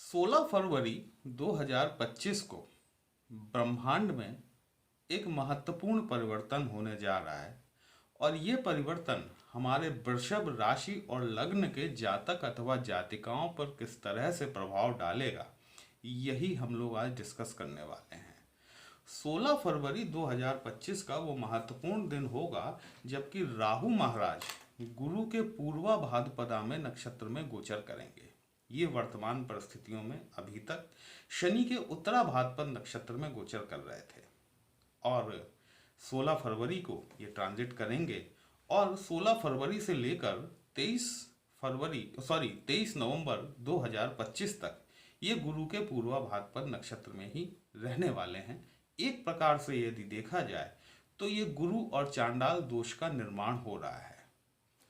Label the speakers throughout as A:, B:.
A: 16 फरवरी 2025 को ब्रह्मांड में एक महत्वपूर्ण परिवर्तन होने जा रहा है। और ये परिवर्तन हमारे वृषभ राशि और लग्न के जातक अथवा जातिकाओं पर किस तरह से प्रभाव डालेगा, यही हम लोग आज डिस्कस करने वाले हैं। 16 फरवरी 2025 का वो महत्वपूर्ण दिन होगा जबकि राहु महाराज गुरु के पूर्वा भाद्रपदा में नक्षत्र में गोचर करेंगे। ये वर्तमान परिस्थितियों में अभी तक शनि के उत्तरा भाद्रपद नक्षत्र में गोचर कर रहे थे और 16 फरवरी को ये ट्रांजिट करेंगे और 16 फरवरी से लेकर 23 नवंबर 2025 तक ये गुरु के पूर्वा भाद्रपद नक्षत्र में ही रहने वाले हैं। एक प्रकार से यदि देखा जाए तो ये गुरु और चांडाल दोष का निर्माण हो रहा है।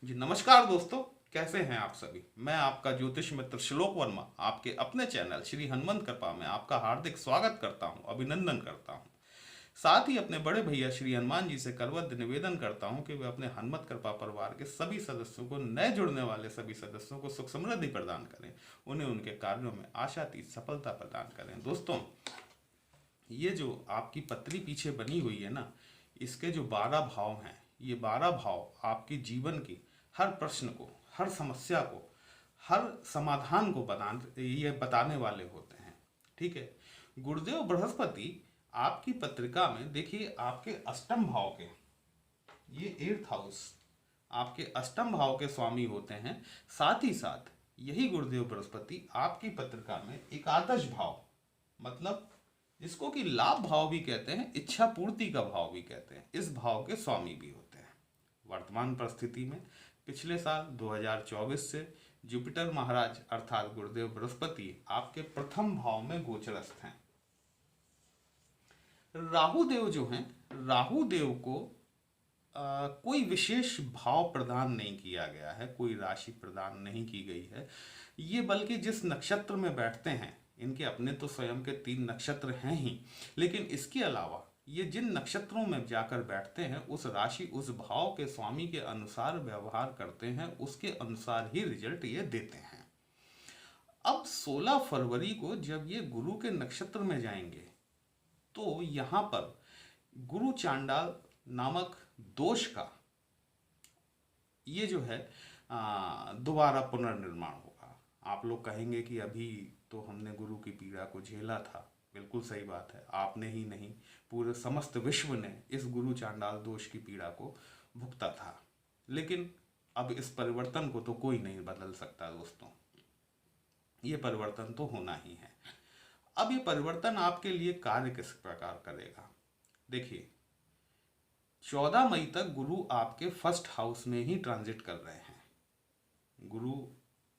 A: जी नमस्कार दोस्तों, कैसे हैं आप सभी। मैं आपका ज्योतिष मित्र श्लोक वर्मा आपके अपने चैनल श्री हनुमंत कृपा में आपका हार्दिक स्वागत करता हूं, अभिनंदन करता हूं। साथ ही अपने बड़े भैया श्री हनुमान जी से करवद्र निवेदन करता हूं कि वे अपने हनुमत कृपा परिवार के सभी सदस्यों को, नए जुड़ने वाले सभी सदस्यों को सुख समृद्धि प्रदान करें, उन्हें उनके कार्यों में आशातीत सफलता प्रदान करें। दोस्तों, ये जो आपकी पत्री पीछे बनी हुई है ना, इसके जो 12 भाव हैं, ये 12 भाव आपके जीवन की हर प्रश्न को, हर समस्या को, हर समाधान को बताने वाले होते हैं। ठीक है। गुरुदेव बृहस्पति आपकी पत्रिका में देखिए, आपके अष्टम भाव के, ये 8th हाउस आपके अष्टम भाव के स्वामी होते हैं। साथ ही साथ यही गुरुदेव बृहस्पति आपकी पत्रिका में एकादश भाव, मतलब जिसको कि लाभ भाव भी कहते हैं, इच्छा पूर्ति का भाव भी कहते हैं, इस भाव के स्वामी भी होते हैं। वर्तमान परिस्थिति में पिछले साल 2024 से जुपिटर महाराज अर्थात गुरुदेव बृहस्पति आपके प्रथम भाव में गोचरस्थ हैं। राहु देव जो हैं, राहु देव को कोई विशेष भाव प्रदान नहीं किया गया है, कोई राशि प्रदान नहीं की गई है। ये बल्कि जिस नक्षत्र में बैठते हैं, इनके अपने तो स्वयं के 3 नक्षत्र हैं ही, लेकिन इसके अलावा ये जिन नक्षत्रों में जाकर बैठते हैं, उस राशि उस भाव के स्वामी के अनुसार व्यवहार करते हैं, उसके अनुसार ही रिजल्ट ये देते हैं। अब 16 फरवरी को जब ये गुरु के नक्षत्र में जाएंगे तो यहाँ पर गुरु चांडाल नामक दोष का ये जो है दोबारा पुनर्निर्माण होगा। आप लोग कहेंगे कि अभी तो हमने गुरु की पीड़ा को झेला था। बिल्कुल सही बात है, आपने ही नहीं, पूरे समस्त विश्व ने इस गुरु चांडाल दोष की पीड़ा को भुगता था। लेकिन अब इस परिवर्तन को तो कोई नहीं बदल सकता दोस्तों, ये परिवर्तन तो होना ही है। अब ये परिवर्तन आपके लिए कार्य किस प्रकार करेगा, देखिए 14 मई तक गुरु आपके फर्स्ट हाउस में ही ट्रांजिट कर रहे हैं। गुरु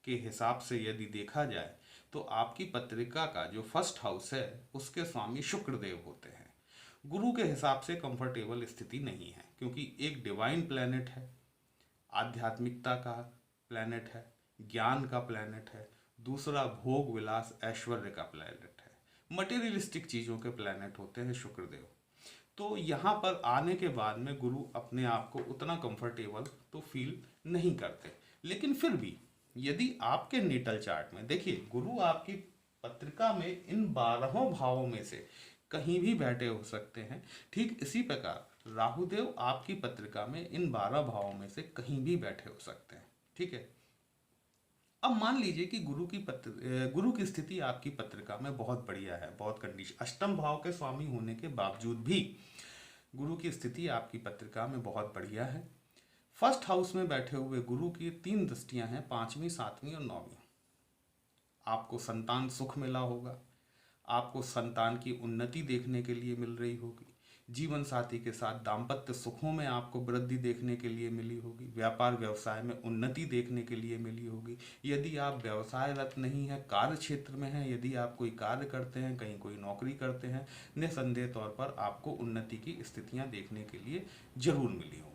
A: के हिसाब से यदि देखा जाए तो आपकी पत्रिका का जो फर्स्ट हाउस है उसके स्वामी शुक्रदेव होते हैं। गुरु के हिसाब से कंफर्टेबल स्थिति नहीं है, क्योंकि एक डिवाइन प्लैनेट है, आध्यात्मिकता का प्लैनेट है, ज्ञान का प्लैनेट है, दूसरा भोग विलास ऐश्वर्य का प्लैनेट है, मटेरियलिस्टिक चीज़ों के प्लैनेट होते हैं शुक्रदेव। तो यहाँ पर आने के बाद में गुरु अपने आप को उतना कंफर्टेबल तो फील नहीं करते। लेकिन फिर भी यदि आपके नेटल चार्ट में देखिए, गुरु आपकी पत्रिका में इन 12 भावों में से कहीं भी बैठे हो सकते हैं। ठीक इसी प्रकार राहुदेव आपकी पत्रिका में इन 12 भावों में से कहीं भी बैठे हो सकते हैं। ठीक है। अब मान लीजिए कि गुरु की स्थिति आपकी पत्रिका में बहुत बढ़िया है, बहुत कंडीशन, अष्टम भाव के स्वामी होने के बावजूद भी गुरु की स्थिति आपकी पत्रिका में बहुत बढ़िया है। फर्स्ट हाउस में बैठे हुए गुरु की 3 दृष्टियां हैं, 5वीं, 7वीं और 9वीं। आपको संतान सुख मिला होगा, आपको संतान की उन्नति देखने के लिए मिल रही होगी, जीवन साथी के साथ दाम्पत्य सुखों में आपको वृद्धि देखने के लिए मिली होगी, व्यापार व्यवसाय में उन्नति देखने के लिए मिली होगी। यदि आप व्यवसायरत नहीं है, कार्य क्षेत्र में हैं, यदि आप कोई कार्य करते हैं, कहीं कोई नौकरी करते हैं, निसंदेह तौर पर आपको उन्नति की स्थितियां देखने के लिए जरूर मिली होंगी।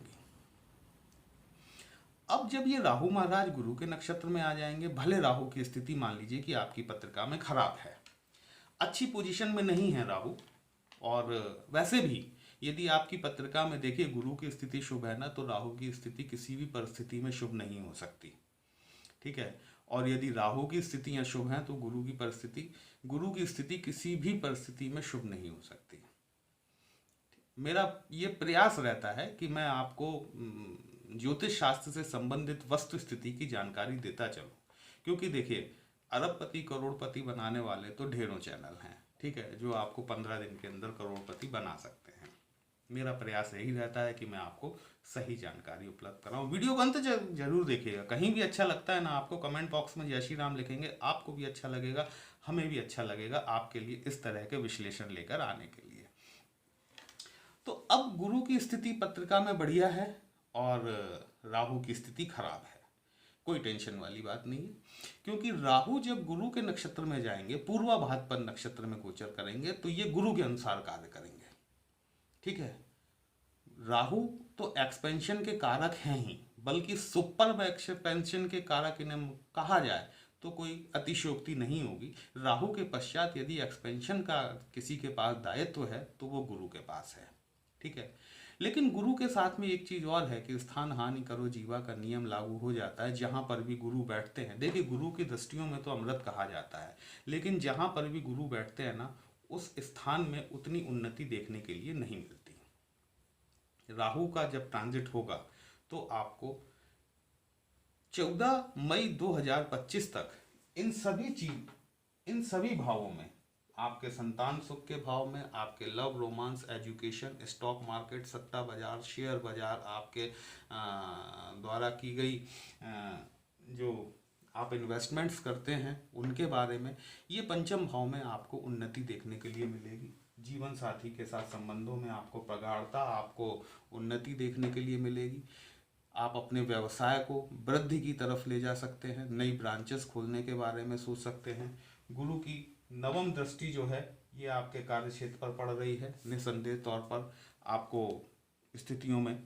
A: अब जब ये राहु महाराज गुरु के नक्षत्र में आ जाएंगे, भले राहु की स्थिति मान लीजिए कि आपकी पत्रिका में खराब है, अच्छी पोजीशन में नहीं है राहु, और वैसे भी यदि आपकी पत्रिका में देखिए गुरु की स्थिति शुभ है ना, तो राहु की स्थिति किसी भी परिस्थिति में शुभ नहीं हो सकती। ठीक है। और यदि राहु की स्थिति अशुभ है तो गुरु की स्थिति किसी भी परिस्थिति में शुभ नहीं हो सकती। मेरा ये प्रयास रहता है कि मैं आपको ज्योतिष शास्त्र से संबंधित वस्तु स्थिति की जानकारी देता चलूं, क्योंकि देखिए अरबपति करोड़पति बनाने वाले तो ढेरों चैनल हैं, ठीक है, जो आपको 15 दिन के अंदर करोड़पति बना सकते हैं। मेरा प्रयास यही रहता है कि मैं आपको सही जानकारी उपलब्ध कराऊं। वीडियो को अंत जरूर देखिएगा। कहीं भी अच्छा लगता है ना आपको, कमेंट बॉक्स में जय श्री राम लिखेंगे, आपको भी अच्छा लगेगा, हमें भी अच्छा लगेगा आपके लिए इस तरह के विश्लेषण लेकर आने के लिए। तो अब गुरु की स्थिति पत्रिका में बढ़िया है और राहु की स्थिति खराब है, कोई टेंशन वाली बात नहीं है, क्योंकि राहु जब गुरु के नक्षत्र में जाएंगे, पूर्वा भाद्रपद नक्षत्र में गोचर करेंगे, तो ये गुरु के अनुसार कार्य करेंगे, ठीक है। राहु तो एक्सपेंशन के कारक हैं ही, बल्कि सुपर एक्सपेंशन के कारक इन्हें कहा जाए तो कोई अतिशयोक्ति नहीं होगी। राहु के पश्चात यदि एक्सपेंशन का किसी के पास दायित्व है तो वो गुरु के पास है, ठीक है। लेकिन गुरु के साथ में एक चीज और है कि स्थान हानि करो जीवा का नियम लागू हो जाता है। जहां पर भी गुरु बैठते हैं, देखिए गुरु की दृष्टियों में तो अमृत कहा जाता है, लेकिन जहां पर भी गुरु बैठते हैं ना, उस स्थान में उतनी उन्नति देखने के लिए नहीं मिलती। राहु का जब ट्रांजिट होगा तो आपको 14 मई 2025 तक इन सभी भावों में, आपके संतान सुख के भाव में, आपके love, romance, education, stock market, सट्टा बाजार, शेयर बाजार, आपके द्वारा की गई जो आप इन्वेस्टमेंट्स करते हैं उनके बारे में, ये पंचम भाव में आपको उन्नति देखने के लिए मिलेगी। जीवन साथी के साथ संबंधों में आपको प्रगाढ़ता, आपको उन्नति देखने के लिए मिलेगी। आप अपने व्यवसाय को वृद्धि की तरफ ले जा सकते हैं, नई ब्रांचेस खोलने के बारे में सोच सकते हैं। गुरु की नवम दृष्टि जो है ये आपके कार्य क्षेत्र पर पड़ रही है। निसंदेह तौर पर आपको स्थितियों में,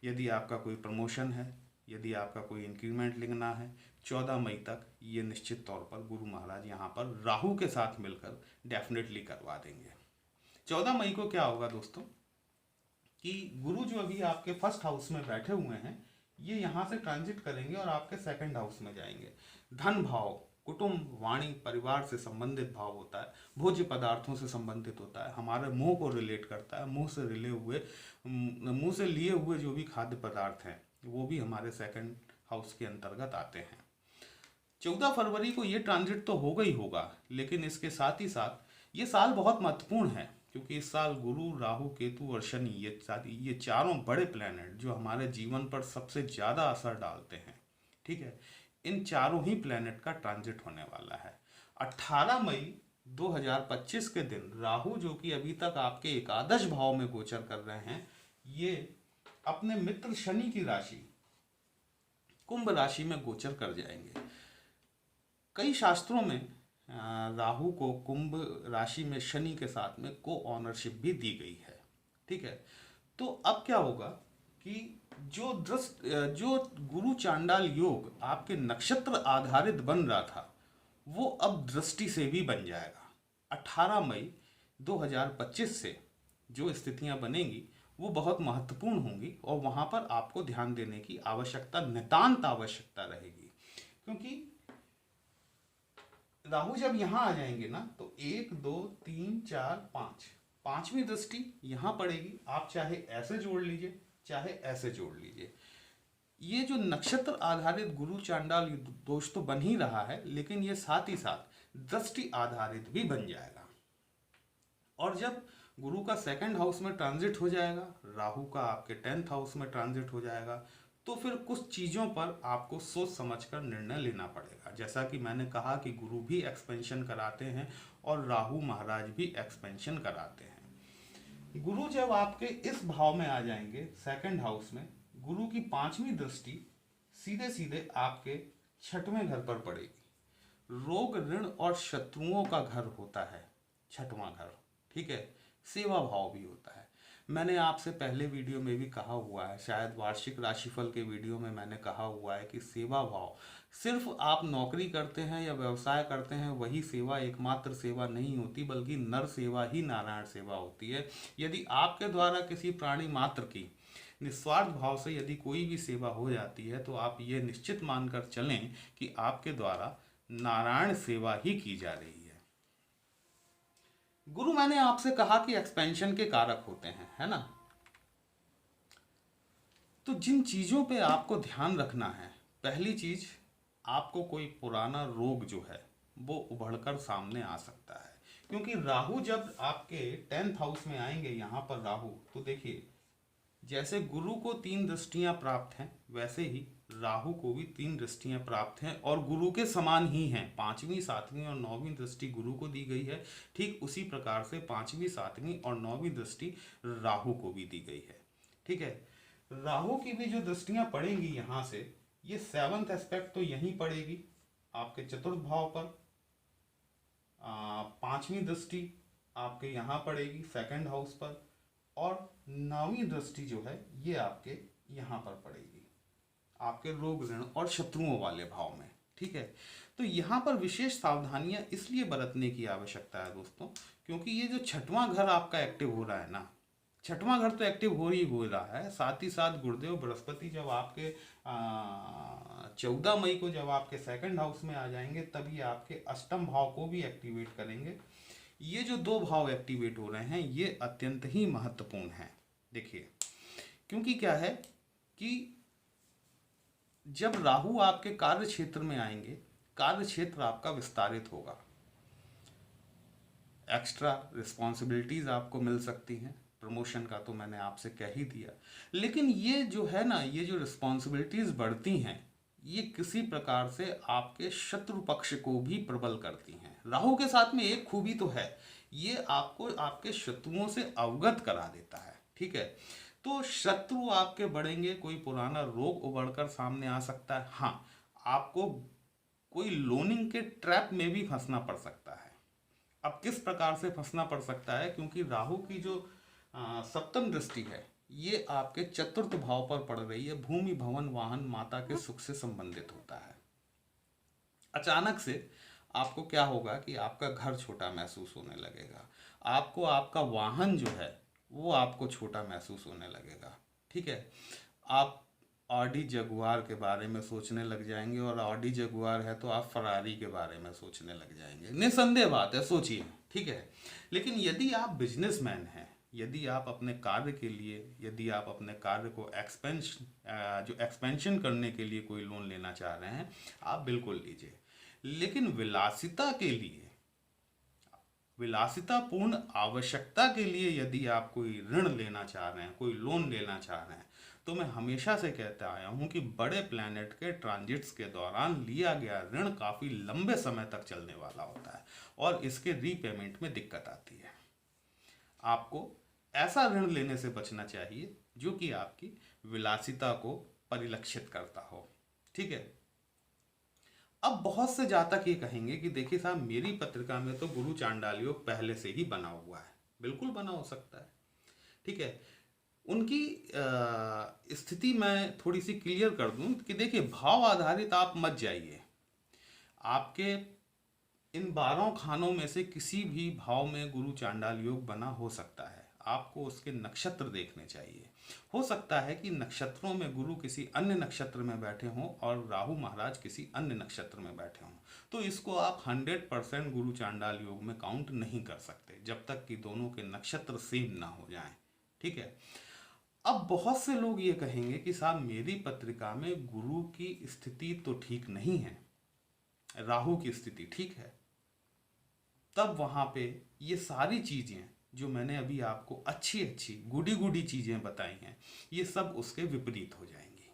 A: यदि आपका कोई प्रमोशन है, यदि आपका कोई इंक्रीमेंट लेना है, 14 मई तक ये निश्चित तौर पर गुरु महाराज यहाँ पर राहु के साथ मिलकर डेफिनेटली करवा देंगे। 14 मई को क्या होगा दोस्तों कि गुरु जो अभी आपके फर्स्ट हाउस में बैठे हुए हैं, ये यहाँ से ट्रांजिट करेंगे और आपके सेकंड हाउस में जाएंगे। धन भाव, कुटुंब, वाणी, परिवार से संबंधित भाव होता है, भोज्य पदार्थों से संबंधित होता है, हमारे मुंह को रिलेट करता है। मुंह से लिए हुए जो भी खाद्य पदार्थ हैं वो भी हमारे सेकंड हाउस के अंतर्गत आते हैं। 14 फरवरी को ये ट्रांजिट तो होगा ही होगा, लेकिन इसके साथ ही साथ ये साल बहुत महत्वपूर्ण है, क्योंकि इस साल गुरु, राहु, केतु और शनि, ये चारों बड़े प्लैनेट जो हमारे जीवन पर सबसे ज़्यादा असर डालते हैं, ठीक है, इन चारों ही प्लैनेट का ट्रांजिट होने वाला है। 18 मई 2025 के दिन राहु, जो कि अभी तक आपके एकादश भाव में गोचर कर रहे हैं, ये अपने मित्र शनि की राशि कुंभ राशि में गोचर कर जाएंगे। कई शास्त्रों में राहु को कुंभ राशि में शनि के साथ में को ऑनरशिप भी दी गई है, ठीक है। तो अब क्या होगा कि जो गुरु चांडाल योग आपके नक्षत्र आधारित बन रहा था, वो अब दृष्टि से भी बन जाएगा। 18 मई 2025 से जो स्थितियां बनेंगी वो बहुत महत्वपूर्ण होंगी और वहां पर आपको ध्यान देने की आवश्यकता, नितांत आवश्यकता रहेगी, क्योंकि राहु जब यहां आ जाएंगे ना तो 1 2 3 4 5 पांचवी दृष्टि यहां पड़ेगी। आप चाहे ऐसे जोड़ लीजिए, चाहे ऐसे जोड़ लीजिए। ये जो नक्षत्र आधारित गुरु चांडाल दोष तो बन ही रहा है, लेकिन ये साथ ही साथ दृष्टि आधारित भी बन जाएगा। और जब गुरु का सेकंड हाउस में ट्रांजिट हो जाएगा, राहु का आपके 10th हाउस में ट्रांजिट हो जाएगा, तो फिर कुछ चीज़ों पर आपको सोच समझकर निर्णय लेना पड़ेगा। जैसा कि मैंने कहा कि गुरु भी एक्सपेंशन कराते हैं और राहु महाराज भी एक्सपेंशन कराते हैं। गुरु जब आपके इस भाव में आ जाएंगे, सेकंड हाउस में, गुरु की 5वीं दृष्टि सीधे सीधे आपके 6वें घर पर पड़ेगी। रोग, ऋण और शत्रुओं का घर होता है 6वां घर, ठीक है। सेवा भाव भी होता है। मैंने आपसे पहले वीडियो में भी कहा हुआ है, शायद वार्षिक राशिफल के वीडियो में मैंने कहा हुआ है कि सेवा भाव, सिर्फ आप नौकरी करते हैं या व्यवसाय करते हैं वही सेवा एकमात्र सेवा नहीं होती, बल्कि नर सेवा ही नारायण सेवा होती है। यदि आपके द्वारा किसी प्राणी मात्र की निस्वार्थ भाव से यदि कोई भी सेवा हो जाती है तो आप ये निश्चित मानकर चलें कि आपके द्वारा नारायण सेवा ही की जा रही है। गुरु, मैंने आपसे कहा कि एक्सपेंशन के कारक होते हैं, है ना? तो जिन चीज़ों पे आपको ध्यान रखना है, पहली चीज़, आपको कोई पुराना रोग जो है वो उभरकर सामने आ सकता है, क्योंकि राहु जब आपके 10th हाउस में आएंगे, यहाँ पर राहु, तो देखिए जैसे गुरु को 3 दृष्टियां प्राप्त हैं, वैसे ही राहु को भी 3 दृष्टियां प्राप्त हैं और गुरु के समान ही हैं। 5वीं 7वीं और 9वीं दृष्टि गुरु को दी गई है, ठीक उसी प्रकार से 5वीं 7वीं और 9वीं दृष्टि राहु को भी दी गई है। ठीक है, राहु की भी जो दृष्टियां पड़ेंगी यहाँ से, ये 7th एस्पेक्ट तो यहीं पड़ेगी आपके चतुर्थ भाव पर, 5वीं दृष्टि आपके यहाँ पड़ेगी 2nd हाउस पर, और 9वीं दृष्टि जो है ये आपके यहाँ पर पड़ेगी आपके रोग ऋण और शत्रुओं वाले भाव में। ठीक है, तो यहाँ पर विशेष सावधानियां इसलिए बरतने की आवश्यकता है दोस्तों, क्योंकि ये जो 6वां घर आपका एक्टिव हो रहा है ना, 6वां घर तो एक्टिव हो रहा है, साथ ही साथ गुरुदेव बृहस्पति जब आपके 14 मई को जब आपके 2nd हाउस में आ जाएंगे, तभी आपके 8म भाव को भी एक्टिवेट करेंगे। ये जो 2 भाव एक्टिवेट हो रहे हैं ये अत्यंत ही महत्वपूर्ण है। देखिए, क्योंकि क्या है कि जब राहु आपके कार्य क्षेत्र में आएंगे, कार्य क्षेत्र आपका विस्तारित होगा, एक्स्ट्रा रिस्पॉन्सिबिलिटीज आपको मिल सकती हैं। प्रमोशन का तो मैंने आपसे कह ही दिया, लेकिन ये जो है ना, ये जो रिस्पॉन्सिबिलिटीज बढ़ती हैं, ये किसी प्रकार से आपके शत्रु पक्ष को भी प्रबल करती हैं। राहु के साथ में एक खूबी तो है, ये आपको आपके शत्रुओं से अवगत करा देता है। ठीक है, तो शत्रु आपके बढ़ेंगे, कोई पुराना रोग उभरकर सामने आ सकता है। हाँ, आपको कोई लोनिंग के ट्रैप में भी फंसना पड़ सकता है। अब किस प्रकार से फंसना पड़ सकता है, क्योंकि राहु की जो 7म दृष्टि है ये आपके चतुर्थ भाव पर पड़ रही है, भूमि भवन वाहन माता के सुख से संबंधित होता है। अचानक से आपको क्या होगा कि आपका घर छोटा महसूस होने लगेगा, आपको आपका वाहन जो है वो आपको छोटा महसूस होने लगेगा। ठीक है, आप ऑडी जगुआर के बारे में सोचने लग जाएंगे, और ऑडी जगुआर है तो आप फरारी के बारे में सोचने लग जाएंगे। निसंदेह बात है, सोचिए। ठीक है, लेकिन यदि आप बिजनेसमैन हैं, यदि आप अपने कार्य के लिए, यदि आप अपने कार्य को एक्सपेंशन करने के लिए कोई लोन लेना चाह रहे हैं, आप बिल्कुल लीजिए। लेकिन विलासिता के लिए, विलासितापूर्ण आवश्यकता के लिए यदि आप कोई ऋण लेना चाह रहे हैं, कोई लोन लेना चाह रहे हैं, तो मैं हमेशा से कहता आया हूं कि बड़े प्लैनेट के ट्रांजिट्स के दौरान लिया गया ऋण काफ़ी लंबे समय तक चलने वाला होता है और इसके रीपेमेंट में दिक्कत आती है। आपको ऐसा ऋण लेने से बचना चाहिए जो कि आपकी विलासिता को परिलक्षित करता हो। ठीक है, अब बहुत से जातक ये कहेंगे कि देखिए साहब, मेरी पत्रिका में तो गुरु चांडाल योग पहले से ही बना हुआ है। बिल्कुल बना हो सकता है। ठीक है, उनकी स्थिति मैं थोड़ी सी क्लियर कर दूं कि देखिए, भाव आधारित आप मत जाइए। आपके इन 12 खानों में से किसी भी भाव में गुरु चांडाल योग बना हो सकता है। आपको उसके नक्षत्र देखने चाहिए। हो सकता है कि नक्षत्रों में गुरु किसी अन्य नक्षत्र में बैठे हों और राहु महाराज किसी अन्य नक्षत्र में बैठे हों, तो इसको आप 100% गुरु चांडाल योग में काउंट नहीं कर सकते जब तक कि दोनों के नक्षत्र सेम ना हो जाएं। ठीक है, अब बहुत से लोग ये कहेंगे कि साहब, मेरी पत्रिका में गुरु की स्थिति तो ठीक नहीं है, राहु की स्थिति ठीक है। तब वहां पे ये सारी चीजें जो मैंने अभी आपको अच्छी अच्छी गुडी गुडी चीजें बताई हैं, ये सब उसके विपरीत हो जाएंगी।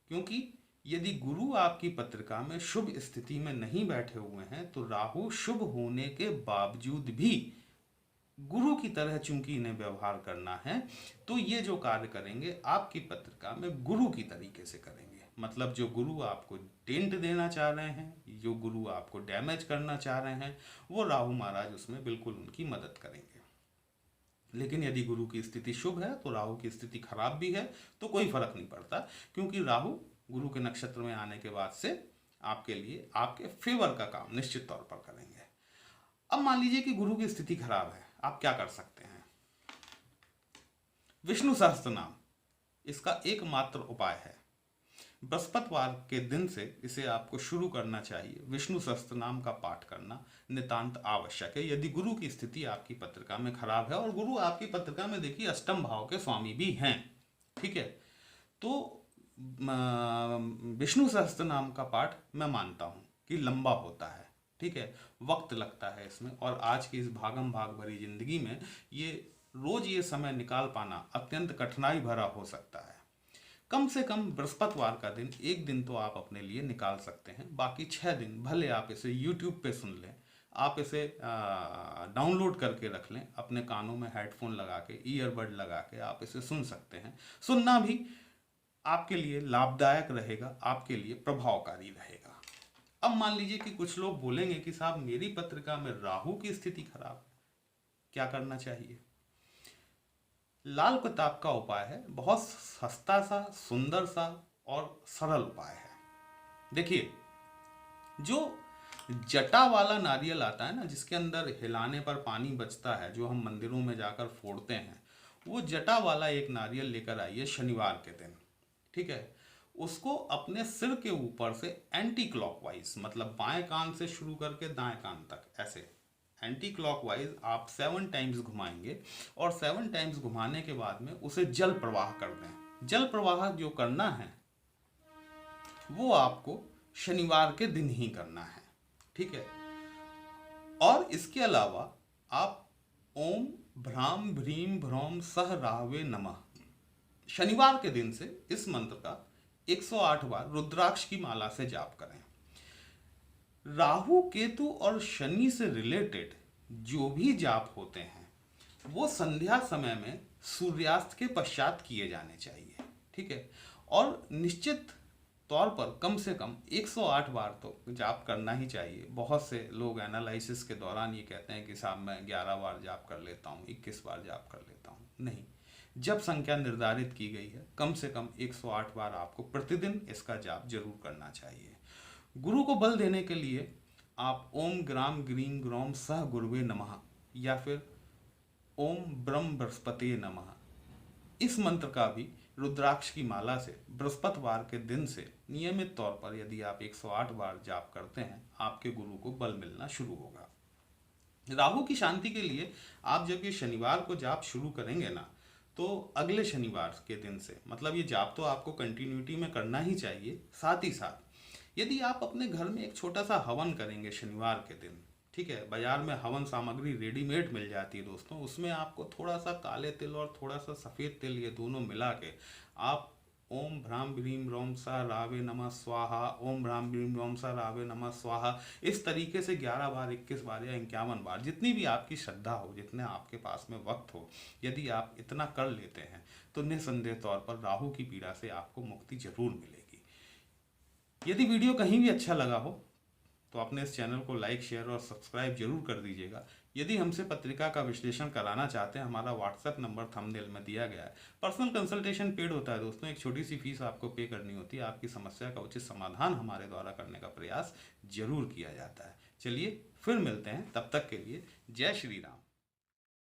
A: क्योंकि यदि गुरु आपकी पत्रिका में शुभ स्थिति में नहीं बैठे हुए हैं, तो राहु शुभ होने के बावजूद भी गुरु की तरह चूंकि इन्हें व्यवहार करना है, तो ये जो कार्य करेंगे आपकी पत्रिका में गुरु की तरीके से करेंगे। मतलब जो गुरु आपको डेंट देना चाह रहे हैं, जो गुरु आपको डैमेज करना चाह रहे हैं, वो राहु महाराज उसमें बिल्कुल उनकी मदद करेंगे। लेकिन यदि गुरु की स्थिति शुभ है तो राहु की स्थिति खराब भी है तो कोई फर्क नहीं पड़ता, क्योंकि राहु गुरु के नक्षत्र में आने के बाद से आपके लिए आपके फेवर का काम निश्चित तौर पर करेंगे। अब मान लीजिए कि गुरु की स्थिति खराब है, आप क्या कर सकते हैं? विष्णु सहस्त्र नाम इसका एकमात्र उपाय है। बृहस्पतिवार के दिन से इसे आपको शुरू करना चाहिए। विष्णु सहस्त्र नाम का पाठ करना नितांत आवश्यक है। यदि गुरु की स्थिति आपकी पत्रिका में खराब है, और गुरु आपकी पत्रिका में देखिए अष्टम भाव के स्वामी भी हैं, ठीक है, तो विष्णु सहस्त्र नाम का पाठ मैं मानता हूँ कि लंबा होता है, ठीक है, वक्त लगता है इसमें, और आज की इस भागम भाग भरी जिंदगी में ये रोज ये समय निकाल पाना अत्यंत कठिनाई भरा हो सकता है। कम से कम बृहस्पतिवार का दिन एक दिन तो आप अपने लिए निकाल सकते हैं। बाकी 6 दिन भले आप इसे YouTube पे सुन लें, आप इसे डाउनलोड करके रख लें, अपने कानों में हेडफोन लगा के, ईयरबड लगा के आप इसे सुन सकते हैं। सुनना भी आपके लिए लाभदायक रहेगा, आपके लिए प्रभावकारी रहेगा। अब मान लीजिए कि कुछ लोग बोलेंगे कि साहब मेरी पत्रिका में राहु की स्थिति खराब है, क्या करना चाहिए? लाल किताब का उपाय है, बहुत सस्ता सा, सुंदर सा और सरल उपाय है। देखिए, जो जटा वाला नारियल आता है ना, जिसके अंदर हिलाने पर पानी बचता है, जो हम मंदिरों में जाकर फोड़ते हैं, वो जटा वाला एक नारियल लेकर आइए शनिवार के दिन, ठीक है। उसको अपने सिर के ऊपर से एंटी क्लॉकवाइज, मतलब बाएं कान से शुरू करके दाएं कान तक ऐसे एंटी क्लॉकवाइज आप 7 टाइम्स घुमाएंगे, और 7 टाइम्स घुमाने के बाद में उसे जल प्रवाह कर दें। जल प्रवाह जो करना है वो आपको शनिवार के दिन ही करना है, ठीक है। और इसके अलावा आप ओम भ्राम भ्रीम भ्रौम सह राहवे नमः शनिवार के दिन से इस मंत्र का 108 बार रुद्राक्ष की माला से जाप करें। राहु केतु और शनि से रिलेटेड जो भी जाप होते हैं वो संध्या समय में सूर्यास्त के पश्चात किए जाने चाहिए, ठीक है। और निश्चित तौर पर कम से कम 108 बार तो जाप करना ही चाहिए। बहुत से लोग एनालिसिस के दौरान ये कहते हैं कि साहब मैं 11 बार जाप कर लेता हूँ, 21 बार जाप कर लेता हूँ। नहीं, जब संख्या निर्धारित की गई है, कम से कम 108 बार आपको प्रतिदिन इसका जाप जरूर करना चाहिए। गुरु को बल देने के लिए आप ओम ग्राम ग्रीम ग्रोम सह गुरुवे नमः या फिर ओम ब्रह्म बृहस्पति नमः, इस मंत्र का भी रुद्राक्ष की माला से बृहस्पतिवार के दिन से नियमित तौर पर यदि आप 108 बार जाप करते हैं, आपके गुरु को बल मिलना शुरू होगा। राहु की शांति के लिए आप जब ये शनिवार को जाप शुरू करेंगे ना, तो अगले शनिवार के दिन से, मतलब ये जाप तो आपको कंटिन्यूटी में करना ही चाहिए। साथ ही साथ यदि आप अपने घर में एक छोटा सा हवन करेंगे शनिवार के दिन, ठीक है, बाजार में हवन सामग्री रेडीमेड मिल जाती है दोस्तों, उसमें आपको थोड़ा सा काले तिल और थोड़ा सा सफ़ेद तिल, ये दोनों मिला के आप ओम भ्राम भ्रीम रोम सा रावे नमः स्वाहा, ओम भ्राम भ्रीम रोम सा रावे नमः स्वाहा, इस तरीके से 11 बार, 21 बार या 51 बार, जितनी भी आपकी श्रद्धा हो, जितने आपके पास में वक्त हो, यदि आप इतना कर लेते हैं तो निसंदेह तौर पर राहु की पीड़ा से आपको मुक्ति जरूर मिलेगी। यदि वीडियो कहीं भी अच्छा लगा हो तो अपने इस चैनल को लाइक, शेयर और सब्सक्राइब जरूर कर दीजिएगा। यदि हमसे पत्रिका का विश्लेषण कराना चाहते हैं, हमारा व्हाट्सएप नंबर थंबनेल में दिया गया है। पर्सनल कंसल्टेशन पेड होता है दोस्तों, एक छोटी सी फीस आपको पे करनी होती है। आपकी समस्या का उचित समाधान हमारे द्वारा करने का प्रयास जरूर किया जाता है। चलिए फिर मिलते हैं, तब तक के लिए जय श्री राम।